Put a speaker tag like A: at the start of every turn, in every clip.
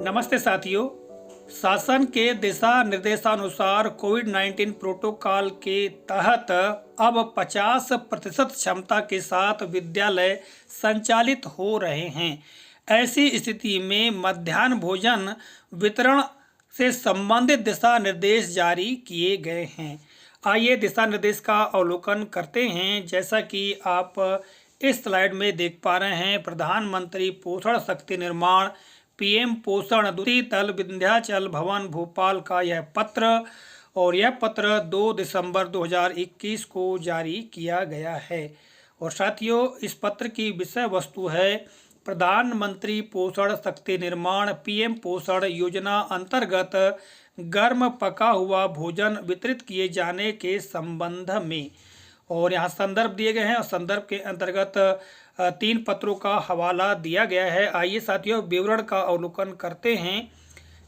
A: नमस्ते साथियों। शासन के दिशा निर्देशानुसार कोविड-19 प्रोटोकॉल के तहत अब 50% क्षमता के साथ विद्यालय संचालित हो रहे हैं। ऐसी स्थिति में मध्याह्न भोजन वितरण से संबंधित दिशा निर्देश जारी किए गए हैं। आइए दिशा निर्देश का अवलोकन करते हैं। जैसा कि आप इस स्लाइड में देख पा रहे हैं, प्रधानमंत्री पोषण शक्ति निर्माण पीएम पोषण द्वितीय तल विंध्याचल भवन भोपाल का यह पत्र और यह पत्र 2 दिसंबर 2021 को जारी किया गया है। और साथियों, इस पत्र की विषय वस्तु है प्रधानमंत्री पोषण शक्ति निर्माण पीएम पोषण योजना अंतर्गत गर्म पका हुआ भोजन वितरित किए जाने के संबंध में। और यहाँ संदर्भ दिए गए हैं और संदर्भ के अंतर्गत 3 पत्रों का हवाला दिया गया है। आइए साथियों, विवरण का अवलोकन करते हैं।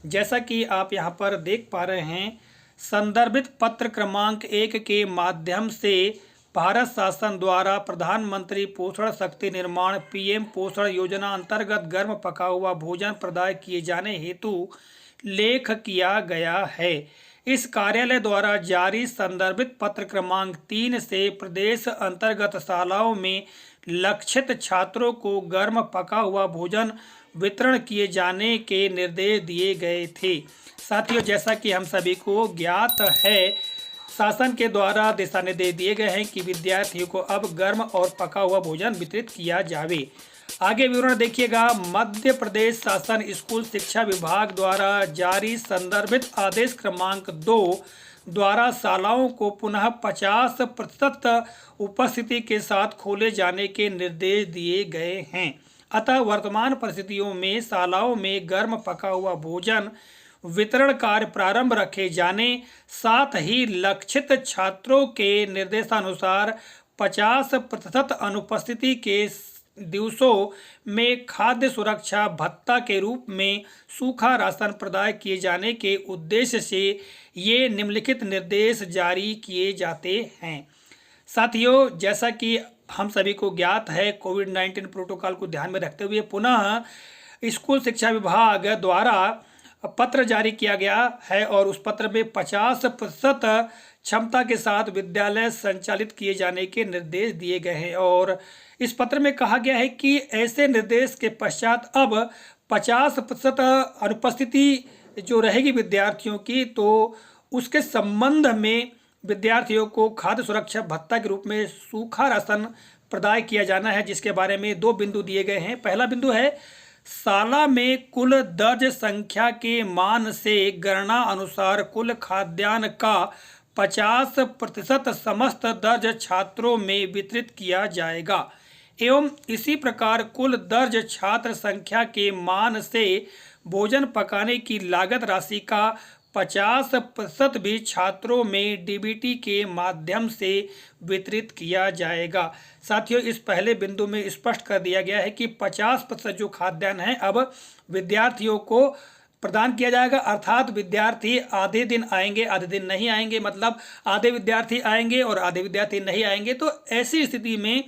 A: जैसा कि आप यहाँ पर देख पा रहे हैं, संदर्भित पत्र क्रमांक 1 के माध्यम से भारत शासन द्वारा प्रधानमंत्री पोषण शक्ति निर्माण पीएम पोषण योजना अंतर्गत गर्म पका हुआ भोजन प्रदान किए जाने हेतु लेख किया गया है। इस कार्यालय द्वारा जारी संदर्भित पत्र क्रमांक 3 से प्रदेश अंतर्गत शालाओं में लक्षित छात्रों को गर्म पका हुआ भोजन वितरण किए जाने के निर्देश दिए गए थे। साथियों, जैसा कि हम सभी को ज्ञात है, शासन के द्वारा दिशा निर्देश दिए गए हैं कि विद्यार्थियों को अब गर्म और पका हुआ भोजन वितरित किया जावे। आगे विवरण देखिएगा। मध्य प्रदेश शासन स्कूल शिक्षा विभाग द्वारा जारी संदर्भित आदेश क्रमांक 2 द्वारा शालाओं को पुनः 50% उपस्थिति के साथ खोले जाने के निर्देश दिए गए हैं। अतः वर्तमान परिस्थितियों में शालाओं में गर्म पका हुआ भोजन वितरण कार्य प्रारंभ रखे जाने, साथ ही लक्षित छात्रों के निर्देशानुसार 50% अनुपस्थिति के दिवसों में खाद्य सुरक्षा भत्ता के रूप में सूखा राशन प्रदान किए जाने के उद्देश्य से ये निम्नलिखित निर्देश जारी किए जाते हैं। साथियों, जैसा कि हम सभी को ज्ञात है, कोविड-19 प्रोटोकॉल को ध्यान में रखते हुए पुनः स्कूल शिक्षा विभाग द्वारा पत्र जारी किया गया है और उस पत्र में 50% क्षमता के साथ विद्यालय संचालित किए जाने के निर्देश दिए गए हैं। और इस पत्र में कहा गया है कि ऐसे निर्देश के पश्चात अब 50% अनुपस्थिति जो रहेगी विद्यार्थियों की, तो उसके संबंध में विद्यार्थियों को खाद्य सुरक्षा भत्ता के रूप में सूखा राशन प्रदान किया जाना है, जिसके बारे में 2 बिंदु दिए गए हैं। पहला बिंदु है, शाला में कुल दर्ज संख्या के मान से गणना अनुसार कुल खाद्यान्न का 50% समस्त दर्ज छात्रों में वितरित किया जाएगा एवं इसी प्रकार कुल दर्ज छात्र संख्या के मान से भोजन पकाने की लागत राशि का 50% भी छात्रों में डीबीटी के माध्यम से वितरित किया जाएगा। साथियों, इस पहले बिंदु में स्पष्ट कर दिया गया है कि 50% जो खाद्यान्न है अब विद्यार्थियों को प्रदान किया जाएगा। अर्थात विद्यार्थी आधे दिन आएंगे, आधे दिन नहीं आएंगे, मतलब आधे विद्यार्थी आएंगे और आधे विद्यार्थी नहीं आएंगे। तो ऐसी स्थिति में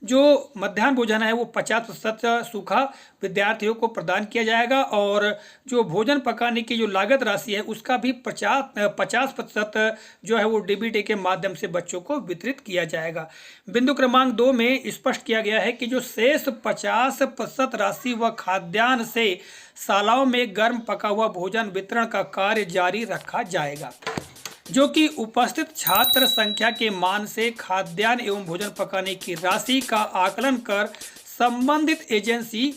A: जो मध्याह्न भोजन है वो 50% सूखा विद्यार्थियों को प्रदान किया जाएगा और जो भोजन पकाने की जो लागत राशि है उसका भी 50% जो है वो डीबीटी के माध्यम से बच्चों को वितरित किया जाएगा। बिंदु क्रमांक 2 में स्पष्ट किया गया है कि जो शेष 50% राशि व खाद्यान्न से शालाओं में गर्म पका हुआ भोजन वितरण का कार्य जारी रखा जाएगा, जो कि उपस्थित छात्र संख्या के मान से खाद्यान्न एवं भोजन पकाने की राशि का आकलन कर संबंधित एजेंसी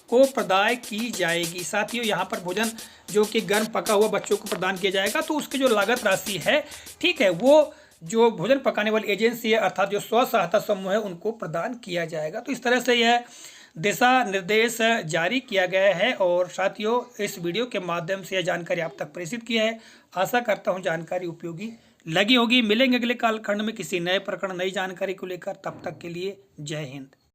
A: को प्रदान की जाएगी। साथियों, यहाँ पर भोजन जो कि गर्म पका हुआ बच्चों को प्रदान किया जाएगा, तो उसकी जो लागत राशि है, ठीक है, वो जो भोजन पकाने वाली एजेंसी है अर्थात जो स्व सहायता समूह है उनको प्रदान किया जाएगा। तो इस तरह से यह दिशा निर्देश जारी किया गया है। और साथियों, इस वीडियो के माध्यम से यह जानकारी आप तक प्रेषित की है। आशा करता हूं जानकारी उपयोगी लगी होगी। मिलेंगे अगले कालखंड में किसी नए प्रकरण, नई जानकारी को लेकर। तब तक के लिए जय हिंद।